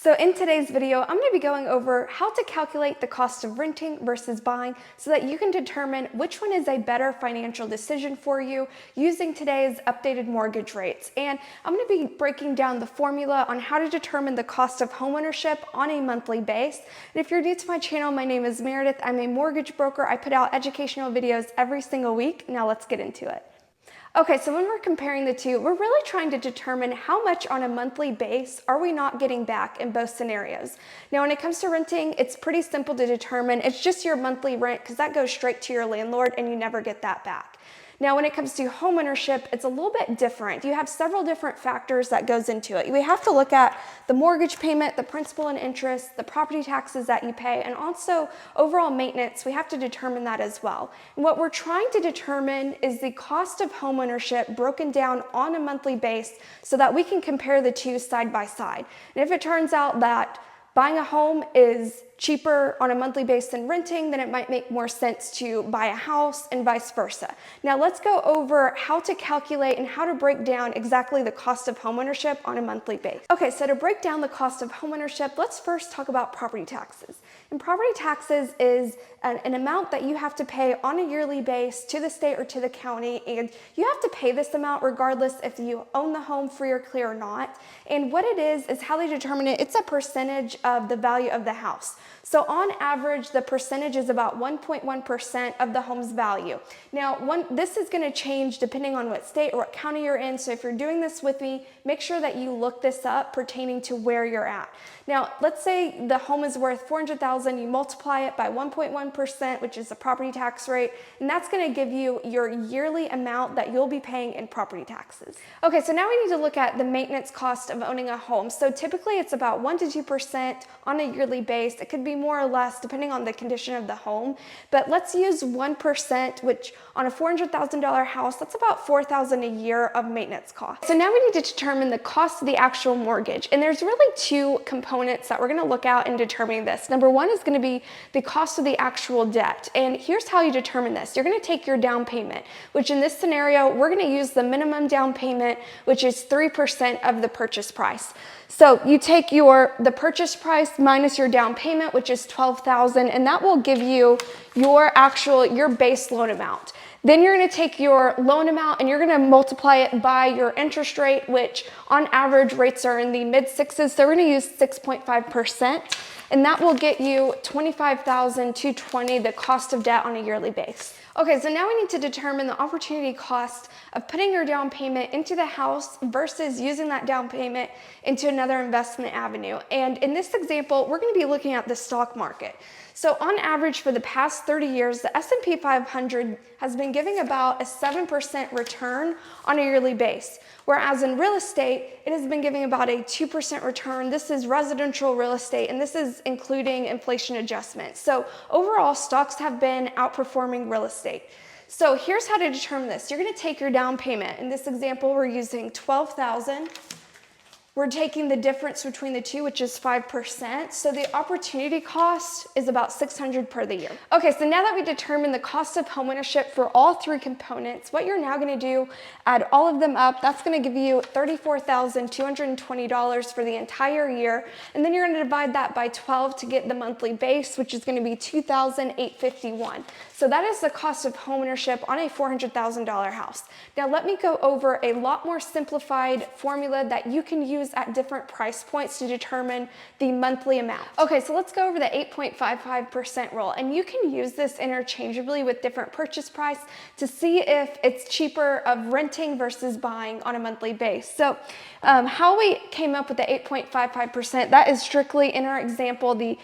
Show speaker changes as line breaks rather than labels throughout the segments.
So in today's video, I'm going to be going over how to calculate the cost of renting versus buying so that you can determine which one is a better financial decision for you using today's updated mortgage rates. And I'm going to be breaking down the formula on how to determine the cost of homeownership on a monthly basis. And if you're new to my channel, my name is Meredith. I'm a mortgage broker. I put out educational videos every single week. Now let's get into it. Okay, so when we're comparing the two, we're really trying to determine how much on a monthly base are we not getting back in both scenarios. Now, when it comes to renting, it's pretty simple to determine. It's just your monthly rent because that goes straight to your landlord and you never get that back. Now, when it comes to homeownership, it's a little bit different. You have several different factors that goes into it. We have to look at the mortgage payment, the principal and interest, the property taxes that you pay, and also overall maintenance. We have to determine that as well. And what we're trying to determine is the cost of homeownership broken down on a monthly base so that we can compare the two side by side. And if it turns out that buying a home is cheaper on a monthly basis than renting, then it might make more sense to buy a house and vice versa. Now let's go over how to calculate and how to break down exactly the cost of homeownership on a monthly basis. Okay, so to break down the cost of homeownership, let's first talk about property taxes. And property taxes is an amount that you have to pay on a yearly basis to the state or to the county, and you have to pay this amount regardless if you own the home free or clear or not. And what it is how they determine it. It's a percentage of the value of the house. So on average, the percentage is about 1.1% of the home's value. Now, this is going to change depending on what state or what county you're in. So if you're doing this with me, make sure that you look this up pertaining to where you're at. Now, let's say the home is worth $400,000. You multiply it by 1.1%, which is the property tax rate, and that's going to give you your yearly amount that you'll be paying in property taxes. Okay, so now we need to look at the maintenance cost of owning a home. So typically it's about 1 to 2% on a yearly base. It could be more or less depending on the condition of the home, but let's use 1%, which on a $400,000 house, that's about $4,000 a year of maintenance costs. So now we need to determine the cost of the actual mortgage, and there's really two components that we're going to look at in determining this. Number one is going to be the cost of the actual debt, and here's how you determine this. You're going to take your down payment, which in this scenario, we're going to use the minimum down payment, which is 3% of the purchase price. So you take the purchase price minus your down payment, which is $12,000, and that will give you your base loan amount. Then you're going to take your loan amount and you're going to multiply it by your interest rate, which on average rates are in the mid sixes. So we're going to use 6.5%, and that will get you $25,220, the cost of debt on a yearly basis. Okay, so now we need to determine the opportunity cost of putting your down payment into the house versus using that down payment into another investment avenue. And in this example, we're going to be looking at the stock market. So on average for the past 30 years, the S&P 500 has been giving about a 7% return on a yearly base. Whereas in real estate, it has been giving about a 2% return. This is residential real estate, and this is including inflation adjustments. So overall, stocks have been outperforming real estate. So here's how to determine this. You're going to take your down payment. In this example, we're using $12,000. We're taking the difference between the two, which is 5%. So the opportunity cost is about $600 per the year. Okay, so now that we determined the cost of homeownership for all three components, what you're now going to do, add all of them up. That's going to give you $34,220 for the entire year. And then you're going to divide that by 12 to get the monthly base, which is going to be $2,851. So that is the cost of homeownership on a $400,000 house. Now let me go over a lot more simplified formula that you can use at different price points to determine the monthly amount. Okay, so let's go over the 8.55% rule, and you can use this interchangeably with different purchase price to see if it's cheaper of renting versus buying on a monthly base. So how we came up with the 8.55%, that is strictly in our example, the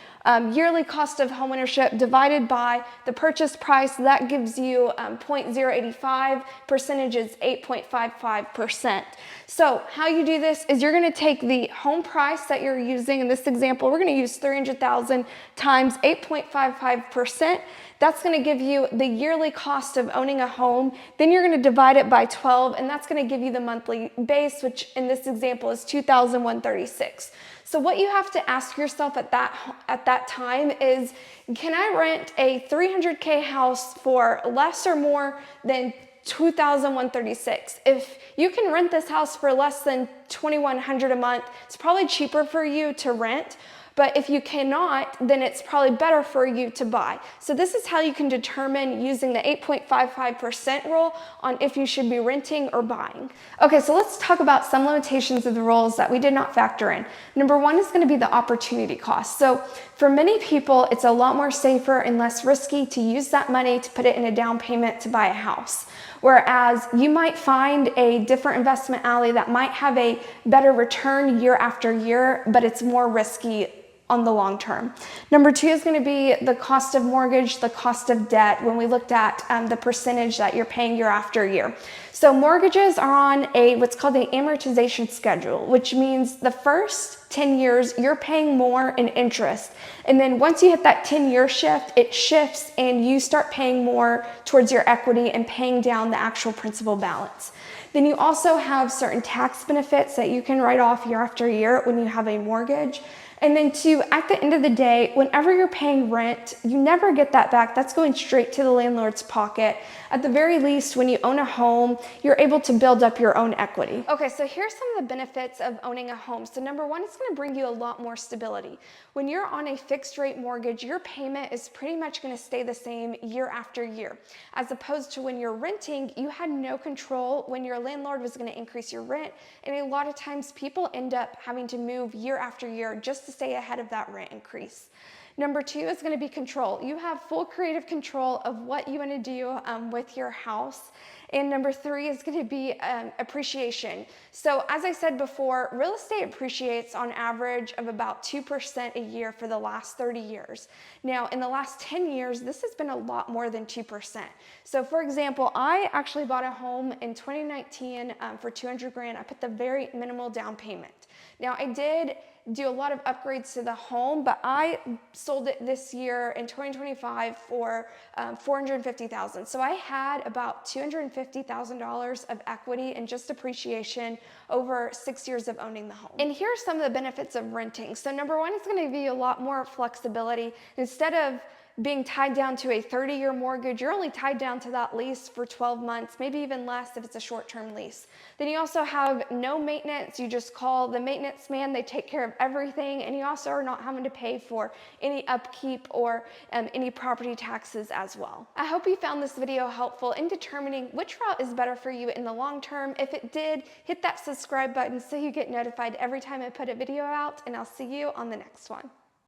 yearly cost of homeownership divided by the purchase price. That gives you 0.085, percentage is 8.55%. So how you do this is you're going to take the home price that you're using. In this example, we're going to use $300,000 times 8.55%. That's going to give you the yearly cost of owning a home. Then you're going to divide it by 12, and that's going to give you the monthly base, which in this example is $2,136. So what you have to ask yourself at that time is, can I rent a $300K house for less or more than $2,136. If you can rent this house for less than $2,100 a month, it's probably cheaper for you to rent. But if you cannot, then it's probably better for you to buy. So this is how you can determine using the 8.55% rule on if you should be renting or buying. Okay, so let's talk about some limitations of the rules that we did not factor in. Number one is going to be the opportunity cost. So for many people, it's a lot more safer and less risky to use that money to put it in a down payment to buy a house. Whereas you might find a different investment alley that might have a better return year after year, but it's more risky on the long term. Number two is going to be the cost of mortgage, the cost of debt, when we looked at the percentage that you're paying year after year. So mortgages are on what's called the amortization schedule, which means the first 10 years you're paying more in interest. And then once you hit that 10-year shift, it shifts and you start paying more towards your equity and paying down the actual principal balance. Then you also have certain tax benefits that you can write off year after year when you have a mortgage. And then at the end of the day, whenever you're paying rent, you never get that back. That's going straight to the landlord's pocket. At the very least, when you own a home, you're able to build up your own equity. Okay, so here's some of the benefits of owning a home. So number one, it's gonna bring you a lot more stability. When you're on a fixed rate mortgage, your payment is pretty much gonna stay the same year after year. As opposed to when you're renting, you had no control when your landlord was gonna increase your rent. And a lot of times people end up having to move year after year just to stay ahead of that rent increase. Number two is going to be control. You have full creative control of what you want to do with your house. And number three is going to be appreciation. So as I said before, real estate appreciates on average of about 2% a year for the last 30 years. Now, in the last 10 years, this has been a lot more than 2%. So for example, I actually bought a home in 2019 for 200 grand. I put the very minimal down payment. Now, I did do a lot of upgrades to the home, but I sold it this year in 2025 for $450,000. So I had about $250,000 of equity and just appreciation over 6 years of owning the home. And here are some of the benefits of renting. So number one, it's going to be a lot more flexibility. Instead of being tied down to a 30-year mortgage, you're only tied down to that lease for 12 months, maybe even less if it's a short-term lease. Then you also have no maintenance. You just call the maintenance man, they take care of everything, and you also are not having to pay for any upkeep or any property taxes as well. I hope you found this video helpful in determining which route is better for you in the long term. If it did, hit that subscribe button so you get notified every time I put a video out, and I'll see you on the next one.